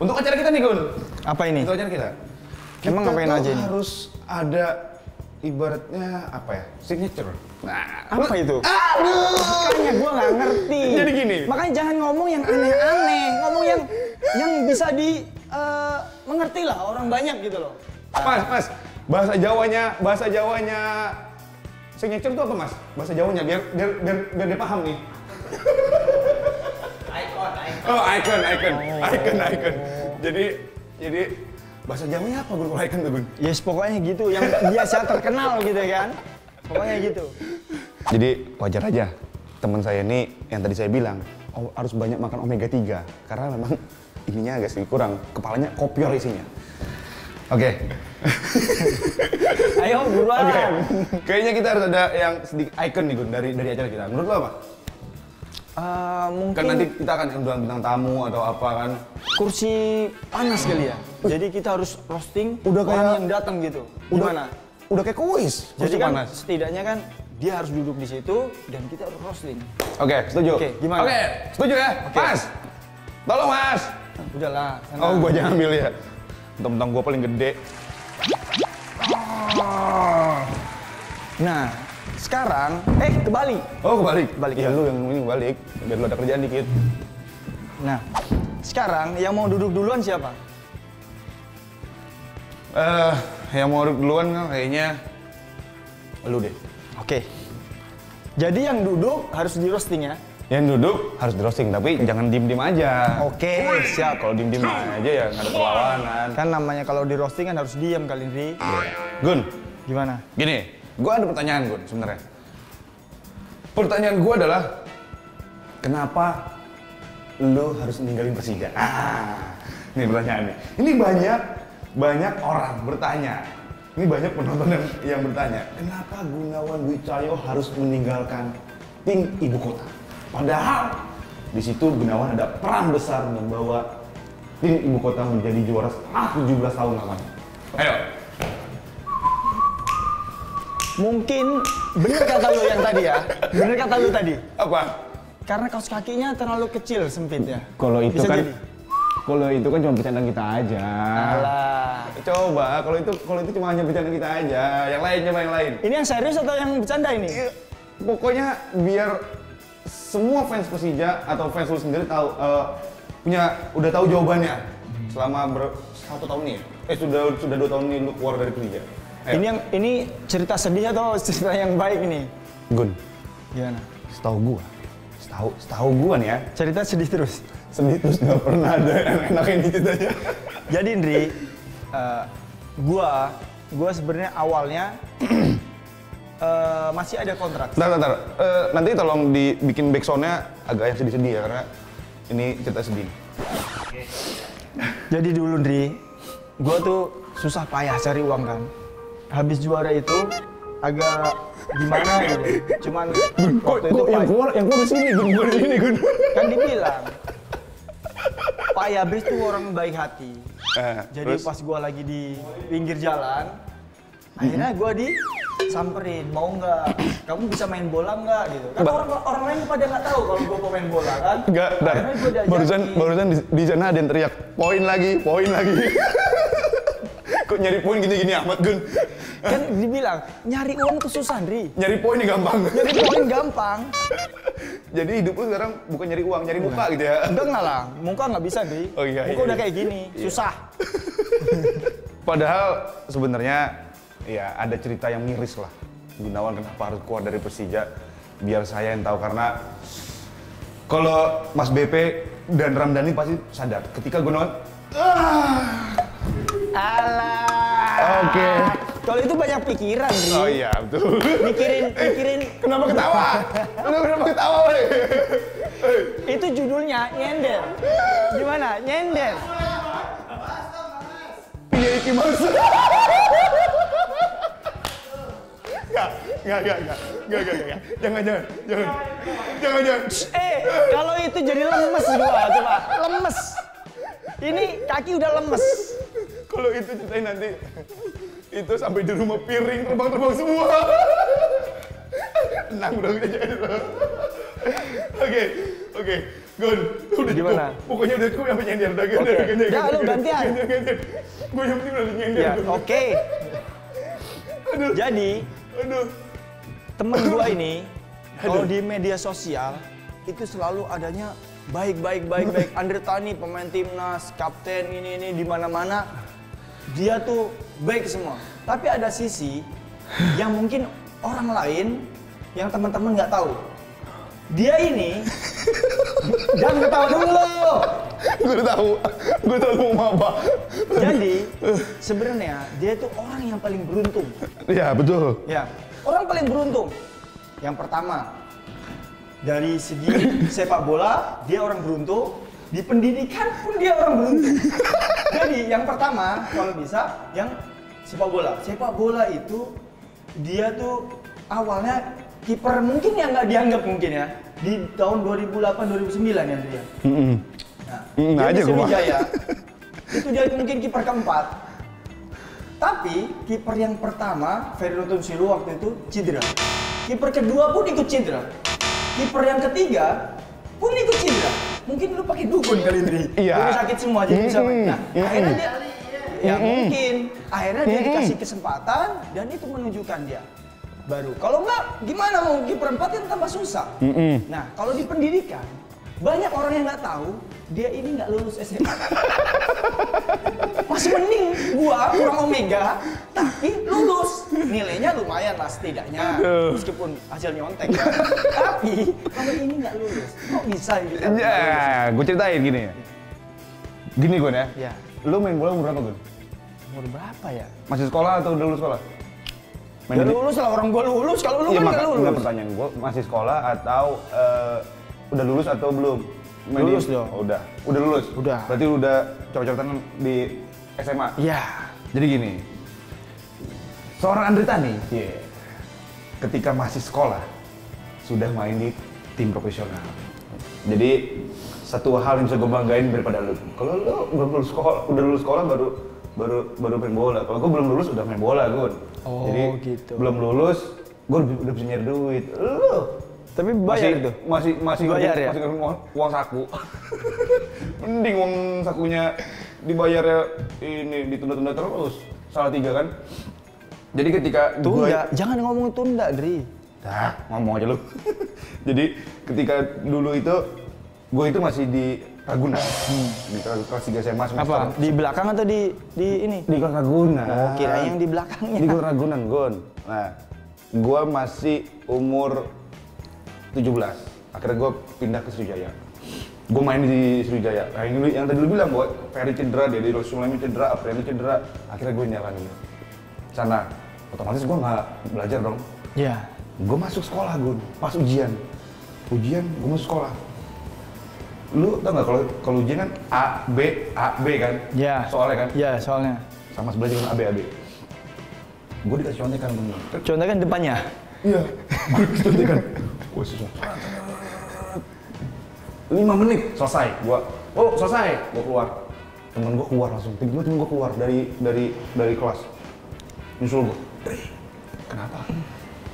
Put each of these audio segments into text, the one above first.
Untuk acara kita nih Gun. Apa ini? Untuk acara kita. Emang ngapain aja ini? Harus ada ibaratnya apa ya? Signature. Nah, apa itu? Aduh. Makanya gua nggak ngerti. Jadi gini. Makanya jangan ngomong yang aneh-aneh, ngomong yang bisa mengerti lah orang banyak gitu loh. Mas, bahasa Jawanya signature itu apa Mas? Bahasa Jawanya biar dia paham nih. Icon. Jadi bahasa Jawanya apa Gun kalau icon tuh Gun? Yes, pokoknya gitu, yang biasa terkenal gitu kan. Pokoknya gitu. Jadi wajar aja teman saya ini yang tadi saya bilang harus banyak makan omega 3 karena memang ininya agak sedikit kurang, kepalanya kopior isinya. Oke. Ayo buruan. Oke. Kayaknya kita harus ada yang sedikit icon nih Gun dari acara kita. Menurut lo apa? Mungkin Kan nanti kita akan undang bintang tamu atau apa kan? kursi panas kali ya. Jadi kita harus roasting Udah orang kayak- yang datang gitu. Gimana? Udah kayak kuis. Jadi kursi kan panas. setidaknya kan dia harus duduk di situ dan kita harus roasting. Oke, setuju. Oke, gimana? Oke, setuju ya? Mas. Tolong Mas. Udahlah. Sana. Oh, gua jangan ambil ya. Mentang-mentang gua paling gede. Nah, sekarang kebalik. Oh, kebalik. Kebalik, Ya ya. lu yang ini kebalik. Biar lu ada kerjaan dikit. Nah, sekarang yang mau duduk duluan siapa? Yang mau duluan kan kayaknya lu deh. Oke. Jadi yang duduk harus di roasting ya. Yang duduk harus di roasting, tapi jangan diem-diem aja. Oke, siap. Kalau diem-diem aja ya nggak ada perlawanan. Kan namanya kalau di roasting kan harus diam kali ini. Gun, Gimana? gini, gua ada pertanyaan Gun sebenarnya. Pertanyaan gua adalah kenapa lu harus ninggalin Persija? Ini pertanyaan nih. Ini banyak orang bertanya. Ini banyak penonton yang bertanya, kenapa Gunawan Dwi Cahyo harus meninggalkan tim ibu kota? Padahal di situ Gunawan ada peran besar membawa tim ibu kota menjadi juara setelah 17 tahun lamanya. Ayo. Mungkin bener kata lu yang tadi ya. Bener kata lu tadi. Apa? Karena kaos kakinya terlalu kecil sempitnya. Kalau itu Bisa kan jadi. Kalau itu kan cuma bercanda kita aja. Alah. Coba kalau itu cuma hanya bercanda kita aja. Yang lain coba yang lain. Ini yang serius atau yang bercanda ini? Pokoknya biar semua fans Persija atau fans lu sendiri tahu udah tahu jawabannya selama 1 tahun ini ya. Sudah 2 tahun ini lu keluar dari Persija. Ayo. Ini cerita sedih atau cerita yang baik ini? Gun, Gimana? setahu gua nih ya. Cerita sedih terus. Sedih terus nggak pernah ada yang enakin di ceritanya. Jadi Indri, gua sebenarnya awalnya masih ada kontrak. Bentar. Nanti tolong dibikin backsound-nya agak yang sedih-sedih ya, karena ini cerita sedih. Jadi dulu Indri, gua tuh susah payah cari uang kan. Habis juara itu agak gimana gitu. Cuman waktu itu yang keluar di sini, Gun. kan dibilang Pak Yabris tuh orang baik hati. Jadi terus? pas gua lagi di pinggir jalan, akhirnya gua disamperin, mau nggak? Kamu bisa main bola nggak gitu? Kan orang lain pada nggak tahu kalau gua pemain bola kan? Enggak, Akhirnya gua diajakin. barusan di sana ada yang teriak, poin lagi. Kok nyari poin gini-gini amat, Gun? Kan dibilang nyari uang tuh susah, Ndri. Nyari poin gampang. Nyari poin gampang. Jadi hidup lu sekarang bukan nyari uang, nyari muka gitu ya? Enggak lah, muka nggak bisa, Ndri. Oh iya, Muka iya, udah iya. kayak gini, susah. Padahal sebenarnya ya ada cerita yang miris lah. Gunawan kenapa harus keluar dari Persija? Biar saya yang tahu, karena kalau Mas BP dan Ramdhani pasti sadar ketika Gunawan Alah. Oke. Kalau itu banyak pikiran, Ndri. Oh iya, betul. Mikirin. Kenapa ketawa? Kenapa ketawa, Wei? Itu judulnya nyender. Gimana? Nyender. Iya, Iki Mas. Enggak. Jangan. Kalau itu jadi lemes gua, coba. Lemes. Ini kaki udah lemes. Kalau itu ceritain nanti. Itu sampai di rumah piring terbang-terbang semua. Tenang dong aja. Oke. Gun, Gimana? Pokoknya udah gue yang nyender. Oke. Ya, lu gantian. Gue yang penting udah nyender. Ya, oke. Jadi, temen gua ini kalau di media sosial itu selalu adanya baik. Andre Tani pemain timnas, kapten ini di mana-mana dia tuh baik semua. Tapi ada sisi yang mungkin orang lain yang teman-teman nggak tahu. Dia ini jangan ketawa dulu. Gue tahu mau apa. Jadi sebenarnya dia itu orang yang paling beruntung. Iya betul. Ya, orang paling beruntung. Yang pertama, dari segi sepak bola dia orang beruntung, di pendidikan pun dia orang beruntung. Jadi yang pertama kalau bisa yang sepak bola. Sepak bola itu dia tuh awalnya kiper mungkin yang nggak dianggap mungkin ya di tahun 2008-2009 ya dia. Nah, dia di Sriwijaya itu dia mungkin kiper keempat. Tapi kiper yang pertama Ferry Silu waktu itu cedera. Kiper kedua pun ikut cedera. Kiper yang ketiga pun ikut cedera. Mungkin lu pakai dukun kali ini. Iya. Jadi sakit semua jadi bisa main. Nah, akhirnya dia ya mungkin akhirnya dia dikasih kesempatan dan itu menunjukkan dia baru. Kalau enggak gimana mau kiper 4 yang tambah susah. Nah, kalau di pendidikan banyak orang yang nggak tahu dia ini nggak lulus SMA. Masih mending gua kurang omega tapi lulus. Nilainya lumayan lah setidaknya. Meskipun hasil nyontek ya. Tapi kalau ini nggak lulus, kok bisa gitu? Ya, gue ceritain gini ya. Gini Gun ya. Ya. Lu main bola umur berapa Gun? Umur berapa ya? Masih sekolah atau udah lulus sekolah? Ya lulus lah, orang gua lulus, kalau lu kan nggak lulus. Enggak, pertanyaan gue masih sekolah atau udah lulus atau belum? Lulus dong. Oh, udah lulus? Udah. Berarti udah coret-coretan di SMA? Iya. Jadi gini, seorang Andre Tani, ketika masih sekolah, sudah main di tim profesional. Jadi, satu hal yang bisa gue banggain daripada lu. Kalau lu belum lulus sekolah, udah lulus sekolah baru main bola. Kalau gue belum lulus udah main bola, Gun. Oh, jadi gitu. belum lulus, gue udah bisa nyari duit. Lu Tapi bayar itu? Masih bayar ya? Masih uang saku. Mending uang sakunya dibayarnya ini ditunda-tunda terus. Salah 3 kan? Jadi ketika tunda, jangan ngomong tunda, Dri. Dah, ngomong aja lu. Jadi ketika dulu itu gue itu masih di Ragunan. Di kelas 3 SMA semester. Apa? Di belakang atau di ini? Di kelas Ragunan. Oh, kirain yang di belakangnya. Di kelas Ragunan, Gon. Nah, gue masih umur 17. Akhirnya gue pindah ke Sriwijaya. Gue main di Sriwijaya. Nah, yang tadi lu bilang, gue Ferry cedera, dia di Sulaiman cedera, Ferry cedera. Akhirnya gue nyalain sana. Otomatis gue nggak belajar dong. Iya. Gue masuk sekolah, Gun. Pas ujian, gue masuk sekolah. Lu tau nggak kalau ujian kan A B kan? Iya. Soalnya kan? Iya, soalnya. Sama sebelah juga A B. Gue dikasih contekan bener. Contekan depannya. Iya. Contekan. Gue susah. 5 menit selesai. Selesai. Gue keluar. Temen gue keluar langsung. Tiba-tiba temen gue keluar dari kelas. Nyusul gue. Dri, kenapa?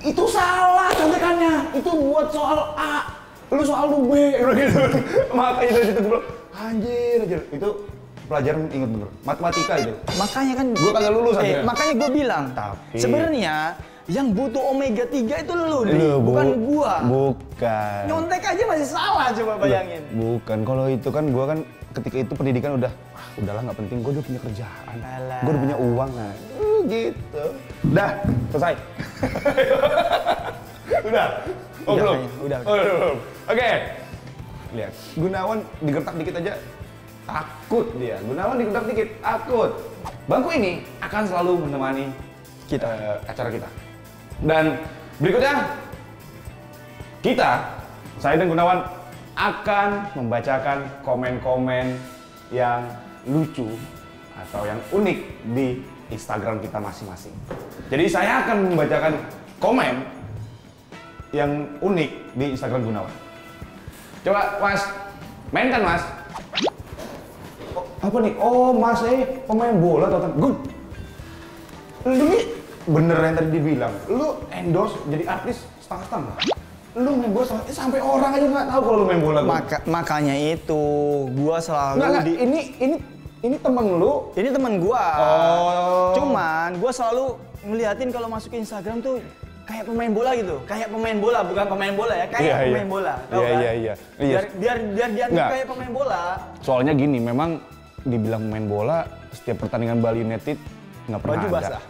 Itu salah contekannya. Itu buat soal A. Lu soal lu B. Gitu. Makanya dari situ gue bilang, anjir. Itu pelajaran inget bener. Matematika itu. Makanya kan gue kagak lulus aja. Makanya gue bilang. Tapi sebenarnya yang butuh omega 3 itu lu, bukan gua. Bukan. Nyontek aja masih salah, coba bayangin. Bukan, kalau itu kan gua kan ketika itu pendidikan udahlah nggak penting, gua udah punya kerjaan. Gua udah punya uang nah. Gitu. Udah, selesai. Udah. Oh, belum. Udah. Belum. Oke. Lihat, Gunawan digertak dikit aja takut dia. Gunawan digertak dikit takut. Bangku ini akan selalu menemani kita acara kita. Dan berikutnya saya dan Gunawan akan membacakan komen-komen yang lucu atau yang unik di Instagram kita masing-masing. Jadi saya akan membacakan komen yang unik di Instagram Gunawan. Coba Mas, mainkan Mas. Apa nih? Oh Mas, pemain bola atau Gun. Lu bener yang tadi dibilang, lu endorse jadi artis setengah-setengah. lu main bola sampai orang aja nggak tahu kalau lu main bola. Makanya itu, gua selalu Nggak, ini temen lu. Ini temen gua. Oh. Cuman gua selalu ngeliatin kalau masuk ke Instagram tuh kayak pemain bola gitu. Kayak pemain bola, bukan pemain bola ya, kayak pemain bola. Tahu kan? Iya. Biar dianggap kayak pemain bola. Soalnya gini, memang dibilang pemain bola setiap pertandingan Bali United nggak pernah Baju ada. basah.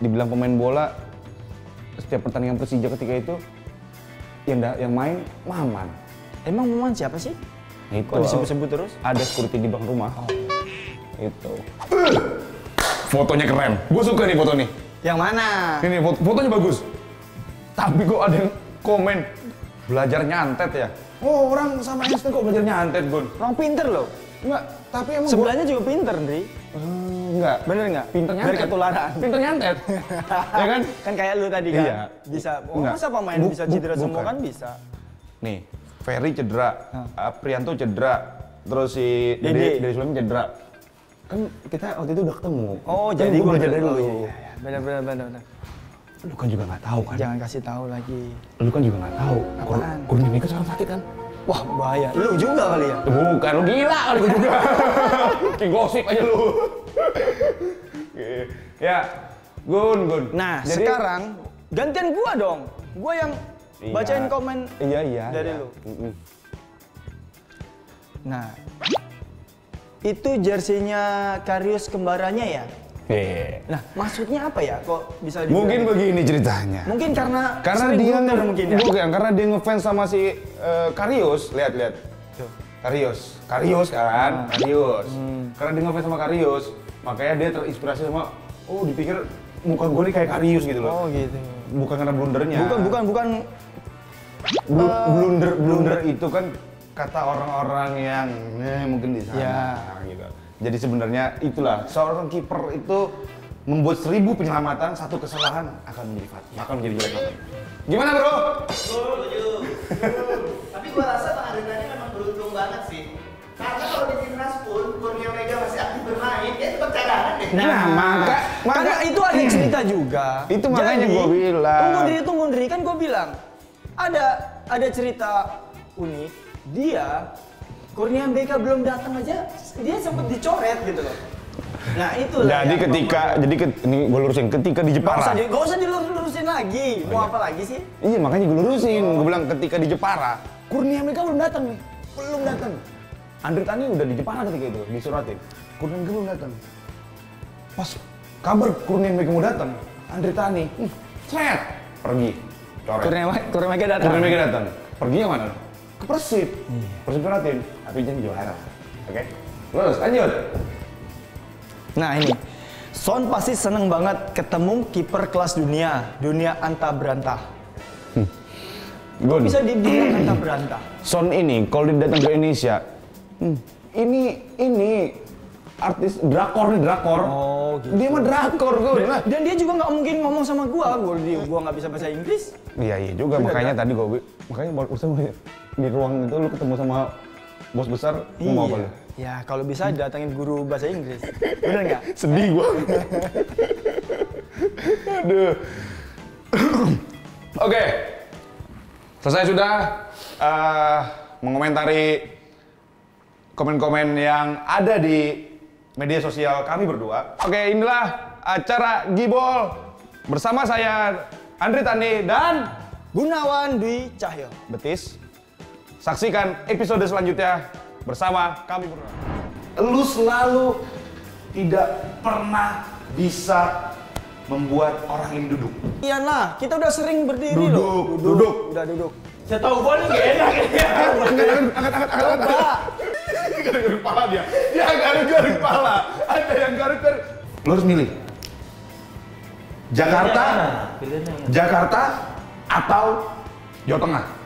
Dibilang pemain bola setiap pertandingan Persija ketika itu yang main Maman. Emang Maman siapa sih? Itu Kok disebut-sebut terus? ada security di bang rumah. Itu. Fotonya keren. Gue suka nih foto nih. Yang mana? Ini fotonya bagus. Tapi kok ada yang komen belajar nyantet ya? Oh, orang sama Einstein kok belajar nyantet, Gun? Orang pinter loh. Enggak, tapi emang Sebelahnya juga pinter, Ndri. enggak. Bener nggak? Pinter nyantet. Biar ketularan. Pinter nyantet. Ya kan? Kan kayak lu tadi kan? Iya. Bisa. Oh, Enggak. masa pemain bisa cedera semua kan bisa? Nih, Ferry cedera, Prianto cedera, terus si Dede Sulaiman cedera. Kan kita waktu itu udah ketemu. Oh, Kan jadi gua gua belajar dari lu. Iya. Benar. Lu kan juga nggak tahu kan? Jangan kasih tahu lagi. Lu kan juga nggak tahu. Apaan? Kurnia Mega sekarang sakit kan? Wah, bahaya. Lu juga kali ya? Bukan, lu gila kali gua juga. Kayak gosip aja lu. Ya, Gun. Nah, Jadi, sekarang gantian gua dong. Gua yang Iya. bacain komen Iya. dari lu. Nah, itu jersinya Karius kembarannya ya? Nah, maksudnya apa ya? Kok bisa dibilang Mungkin gitu? begini ceritanya. Mungkin karena Karena sering dia blunder mungkin ya? bukan, karena dia ngefans sama si Karius. Lihat. Tuh. Karius kan? Karius. Karena dia ngefans sama Karius, makanya dia terinspirasi sama dipikir muka gue nih kayak Karius gitu loh. Oh gitu. Bukan karena blundernya. Bukan. Blunder itu kan kata orang-orang yang mungkin di sana gitu. Jadi sebenarnya itulah seorang kiper itu membuat 1000 penyelamatan, satu kesalahan akan menjadi jelek lagi. Gimana bro? Setuju. Tapi gua rasa Bang Andre tadi memang beruntung banget sih. Karena kalau di timnas pun Kurnia Mega masih aktif bermain, dia tetap cadangan deh. Nah, maka karena itu ada cerita juga. Itu makanya Jadi, gua bilang. Tunggu Ndri, kan gua bilang. Ada cerita unik. Dia Kurnia Mega belum datang aja, dia sempat dicoret gitu loh. Nah, itulah. Jadi ini gue lurusin, ketika di Jepara. Gak usah dilurusin lagi. Mau apa lagi sih? Iya, makanya gue lurusin. Gue bilang ketika di Jepara, Kurnia Mega belum datang nih. Belum datang. Andre Tani udah di Jepara ketika itu, disuratin. Kurnia Mega belum datang. Pas kabar Kurnia Mega mau datang, Andre Tani, set, pergi. Coret. Kurnia Mega datang. Kurnia Mega datang. Pergi yang mana? Ke Persib. Persib suratin, tapi jangan juara. Oke? Terus lanjut. Nah ini, Son pasti seneng banget ketemu kiper kelas dunia anta berantah. Gun. Bisa dibilang anta berantah. Son ini kalau dia datang ke Indonesia, ini artis drakor. Oh, gitu. Dia mah drakor gue. Dan dia juga nggak mungkin ngomong sama gua nggak bisa bahasa Inggris. Iya juga, Bener, makanya kan? tadi makanya di ruang itu lu ketemu sama bos besar, lu mau apa lu? Ya kalau bisa datangin guru bahasa Inggris. Bener nggak? Sedih gua. Aduh. Oke. Selesai sudah mengomentari komen-komen yang ada di media sosial kami berdua. Oke, inilah acara Gibol bersama saya Andre Tani dan Gunawan Dwi Cahyo. Betis. Saksikan episode selanjutnya bersama kami berdua. Lu selalu tidak pernah bisa membuat orang ini duduk. Iya nah, kita udah sering berdiri Duduk, loh. duduk. Udah duduk. Saya tahu bola nggak enak ya. Angkat. Garuk kepala dia. Dia garuk kepala. Ada yang garuk. Lu harus milih. Jakarta atau Jawa Tengah.